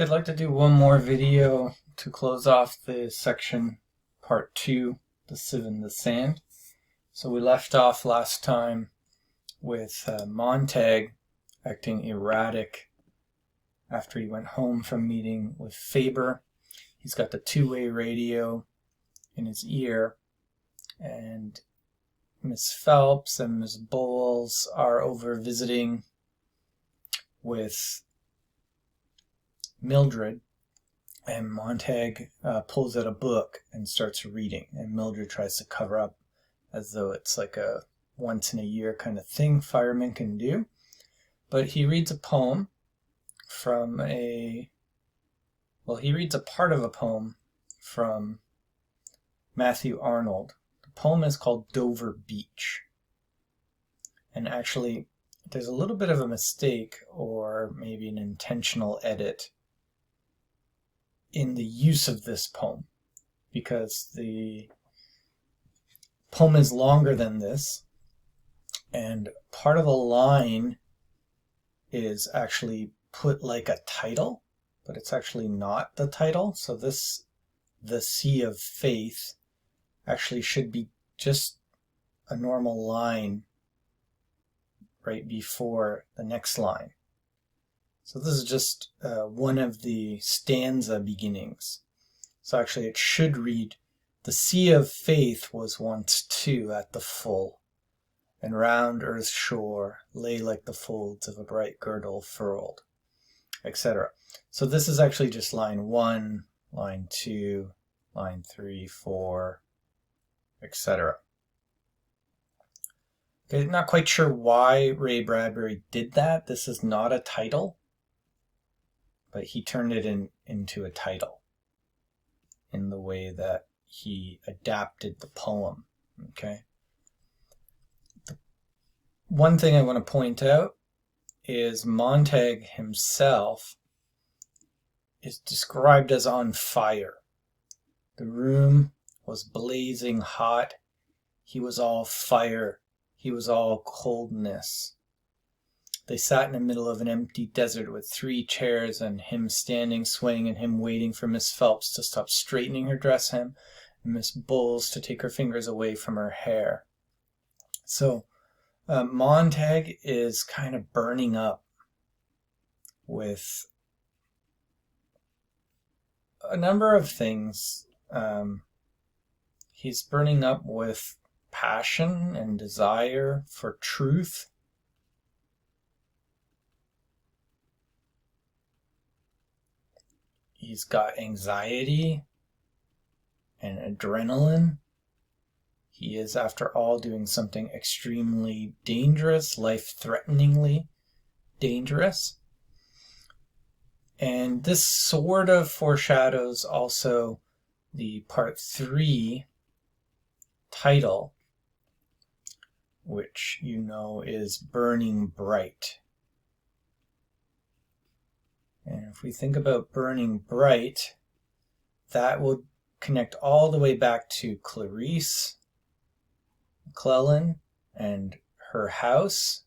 Okay, I'd like to do one more video to close off the section part 2, the sieve in the sand. So we left off last time with Montag acting erratic after he went home from meeting with Faber. He's got the two-way radio in his ear, and Miss Phelps and Miss Bowles are over visiting with Mildred, and Montag pulls out a book and starts reading, and Mildred tries to cover up as though it's like a once-in-a-year kind of thing firemen can do. But he reads a poem from he reads a part of a poem from Matthew Arnold. The poem is called Dover Beach. And actually, there's a little bit of a mistake, or maybe an intentional edit, in the use of this poem, because the poem is longer than this, and part of a line is actually put like a title, but it's actually not the title. So this, the Sea of Faith, actually should be just a normal line right before the next line. So this is just one of the stanza beginnings. So actually it should read, "The sea of faith was once two at the full, and round earth's shore lay like the folds of a bright girdle furled," etc. So this is actually just line 1, line 2, line 3, 4, etc. Okay, not quite sure why Ray Bradbury did that. This is not a title, but he turned it into a title in the way that he adapted the poem. Okay. One thing I want to point out is Montag himself is described as on fire. The room was blazing hot. He was all fire. He was all coldness. They sat in the middle of an empty desert with 3 chairs and him standing swaying and him waiting for Miss Phelps to stop straightening her dress hem and Miss Bowles to take her fingers away from her hair. So Montag is kind of burning up with a number of things. He's burning up with passion and desire for truth. He's got anxiety and adrenaline. He is, after all, doing something extremely dangerous, life-threateningly dangerous. And this sort of foreshadows also the part 3 title, which you know is Burning Bright. And if we think about burning bright, that will connect all the way back to Clarice McClellan and her house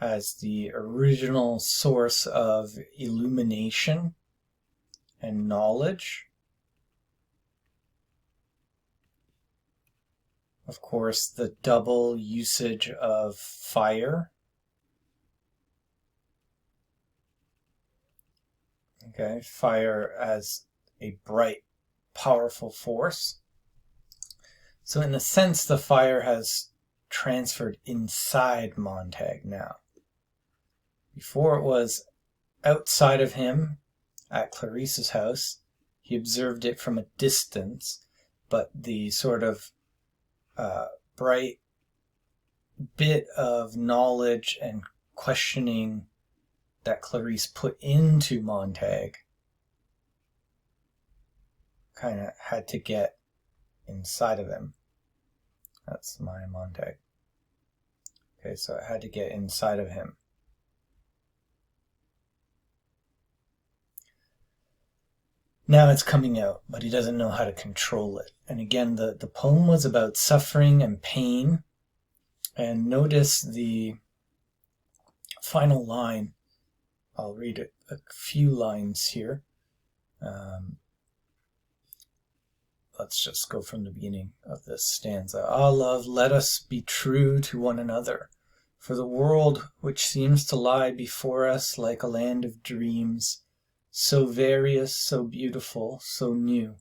as the original source of illumination and knowledge. Of course, the double usage of fire. Okay, fire as a bright, powerful force. So in a sense, the fire has transferred inside Montag now. Before it was outside of him at Clarice's house. He observed it from a distance, but the sort of bright bit of knowledge and questioning that Clarice put into Montag kind of had to get inside of him. That's my Montag. Okay, so it had to get inside of him. Now it's coming out, but he doesn't know how to control it. And again, the poem was about suffering and pain. And notice the final line I'll read it a few lines here. Let's just go from the beginning of this stanza. Ah, love, let us be true to one another, for the world which seems to lie before us like a land of dreams, so various, so beautiful, so new,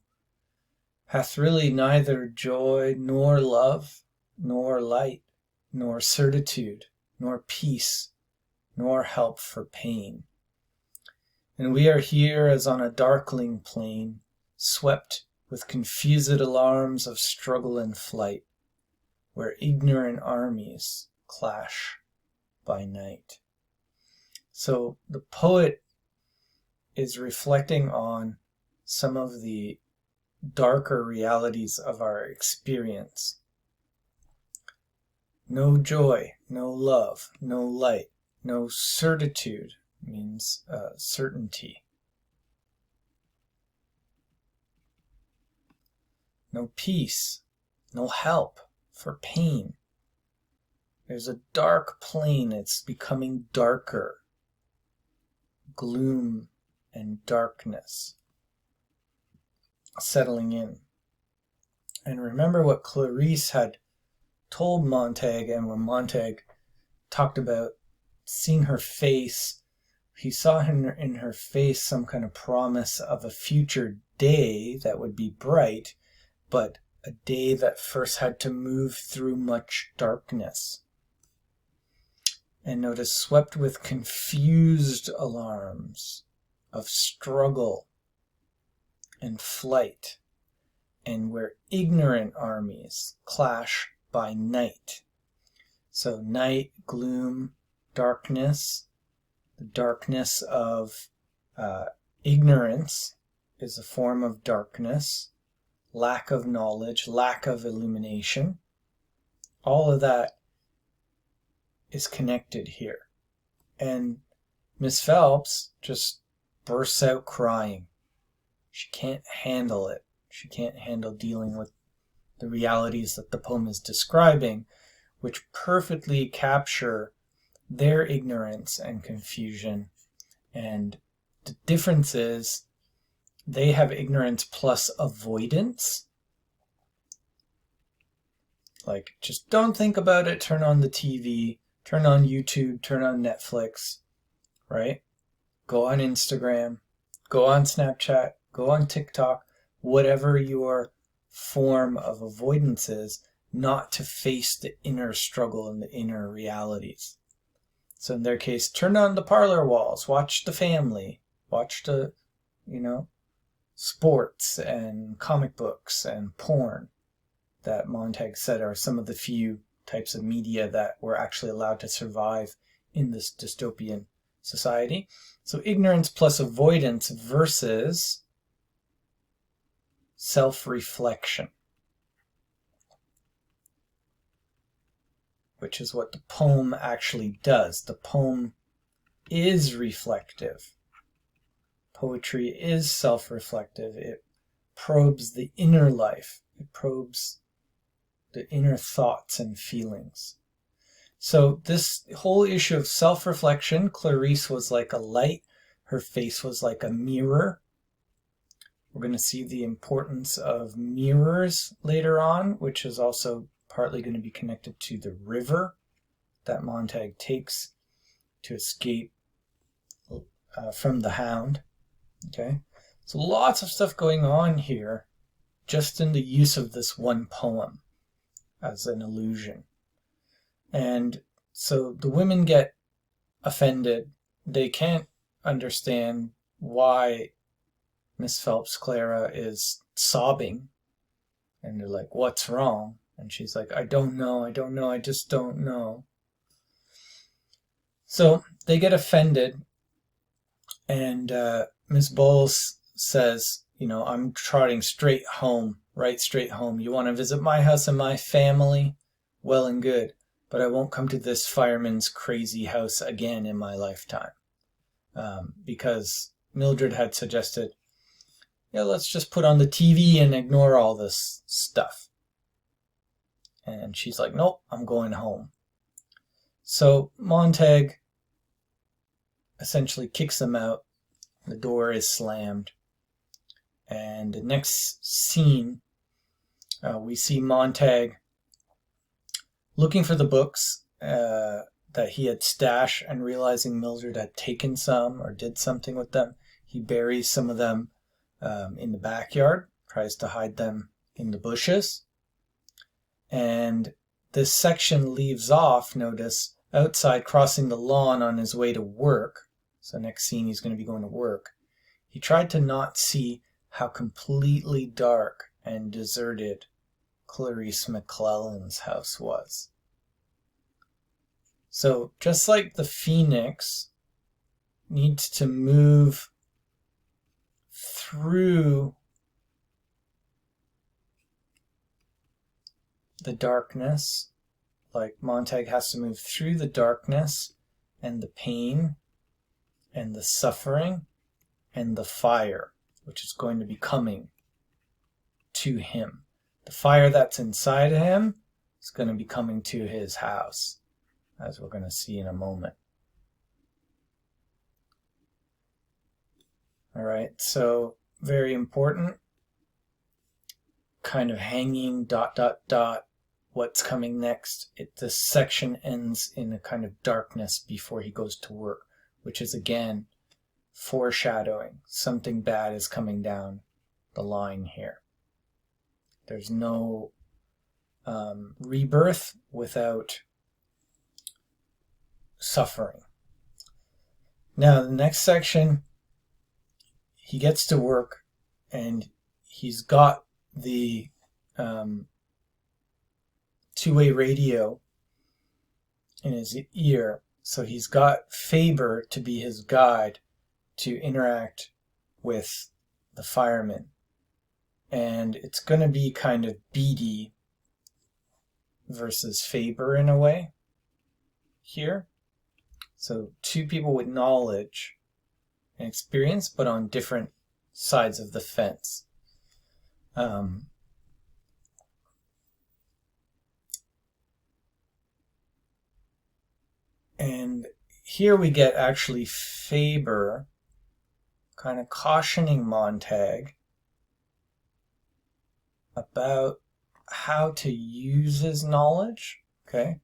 hath really neither joy nor love, nor light, nor certitude, nor peace, nor help for pain. And we are here as on a darkling plain, swept with confused alarms of struggle and flight, where ignorant armies clash by night. So the poet is reflecting on some of the darker realities of our experience. No joy, no love, no light, no certitude means certainty. No peace, no help for pain. There's a dark plane, it's becoming darker. Gloom and darkness settling in. And remember what Clarice had told Montague, and when Montague talked about seeing her face, he saw in her face some kind of promise of a future day that would be bright, but a day that first had to move through much darkness. And notice, swept with confused alarms of struggle and flight, and where ignorant armies clash by night. So night, gloom, darkness. The darkness of ignorance is a form of darkness. Lack of knowledge, lack of illumination. All of that is connected here. And Miss Phelps just bursts out crying. She can't handle it. She can't handle dealing with the realities that the poem is describing, which perfectly capture their ignorance and confusion. And the difference is they have ignorance plus avoidance. Like, just don't think about it, turn on the TV, turn on YouTube, turn on Netflix, right? Go on Instagram, go on Snapchat, go on TikTok, whatever your form of avoidance is, not to face the inner struggle and the inner realities. So in their case, turn on the parlor walls, watch the family, watch the, sports and comic books and porn that Montague said are some of the few types of media that were actually allowed to survive in this dystopian society. So ignorance plus avoidance versus self-reflection, which is what the poem actually does. The poem is reflective. Poetry is self-reflective. It probes the inner life. It probes the inner thoughts and feelings. So this whole issue of self-reflection, Clarice was like a light. Her face was like a mirror. We're going to see the importance of mirrors later on, which is also partly going to be connected to the river that Montague takes to escape from the hound. Okay, so lots of stuff going on here just in the use of this one poem as an illusion. And so the women get offended. They can't understand why Miss Phelps Clara is sobbing. And they're like, what's wrong? And she's like, I don't know, I just don't know. So they get offended. And Miss Bowles says, I'm trotting straight home, right straight home. You want to visit my house and my family? Well and good. But I won't come to this fireman's crazy house again in my lifetime. Because Mildred had suggested, let's just put on the TV and ignore all this stuff. And she's like, nope, I'm going home. So Montague essentially kicks them out The door is slammed. And the next scene, we see Montag looking for the books that he had stashed, and realizing Mildred had taken some or did something with them. He buries some of them in the backyard, tries to hide them in the bushes. And this section leaves off, notice, outside crossing the lawn on his way to work. So next scene, he's going to be going to work. He tried to not see how completely dark and deserted Clarice McClellan's house was. So just like the phoenix needs to move through the darkness, like Montag has to move through the darkness and the pain and the suffering and the fire, which is going to be coming to him. The fire that's inside of him is going to be coming to his house, as we're going to see in a moment. All right, so very important, kind of hanging ... what's coming next. This section ends in a kind of darkness before he goes to work, which is again foreshadowing something bad is coming down the line here. There's no rebirth without suffering. Now the next section, he gets to work and he's got the two-way radio in his ear. So he's got Faber to be his guide to interact with the firemen. And it's going to be kind of Beatty versus Faber in a way here. So two people with knowledge and experience, but on different sides of the fence. And here we get actually Faber kind of cautioning Montag about how to use his knowledge, okay?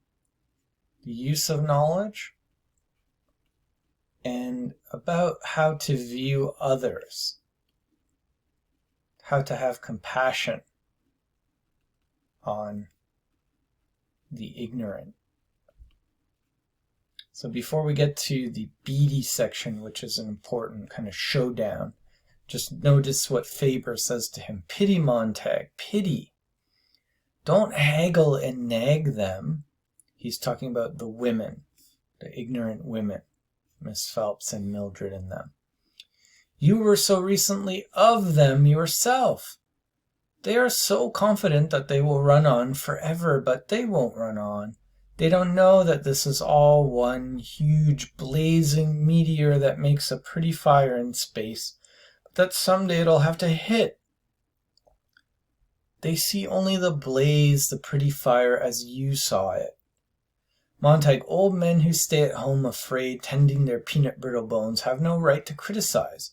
The use of knowledge, and about how to view others, how to have compassion on the ignorant. So before we get to the Beatty section, which is an important kind of showdown, just notice what Faber says to him. Pity, Montag, pity. Don't haggle and nag them. He's talking about the women, the ignorant women, Miss Phelps and Mildred and them. You were so recently of them yourself. They are so confident that they will run on forever, but they won't run on. They don't know that this is all one huge blazing meteor that makes a pretty fire in space, but that someday it'll have to hit. They see only the blaze, the pretty fire as you saw it. Montag, old men who stay at home afraid, tending their peanut brittle bones, have no right to criticize.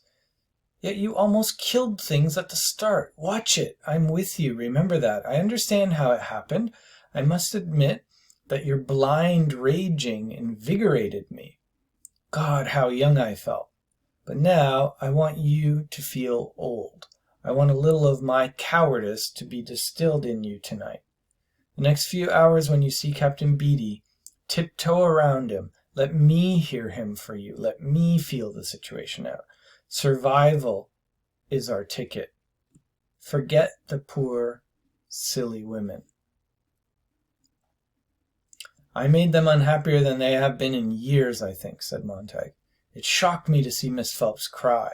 Yet you almost killed things at the start. Watch it. I'm with you. Remember that. I understand how it happened. I must admit that your blind raging invigorated me. God, how young I felt. But now I want you to feel old. I want a little of my cowardice to be distilled in you tonight. The next few hours when you see Captain Beatty, tiptoe around him. Let me hear him for you. Let me feel the situation out. Survival is our ticket. Forget the poor, silly women. I made them unhappier than they have been in years, I think, said Montag. It shocked me to see Miss Phelps cry.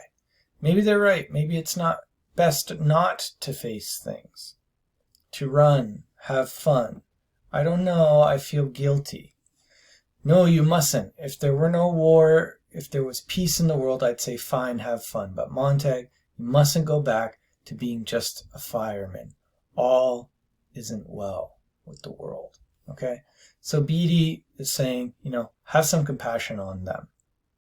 Maybe they're right. Maybe it's not best not to face things. To run, have fun. I don't know. I feel guilty. No, you mustn't. If there were no war, if there was peace in the world, I'd say fine, have fun. But Montag, you mustn't go back to being just a fireman. All isn't well with the world. Okay? So Beatty is saying, have some compassion on them.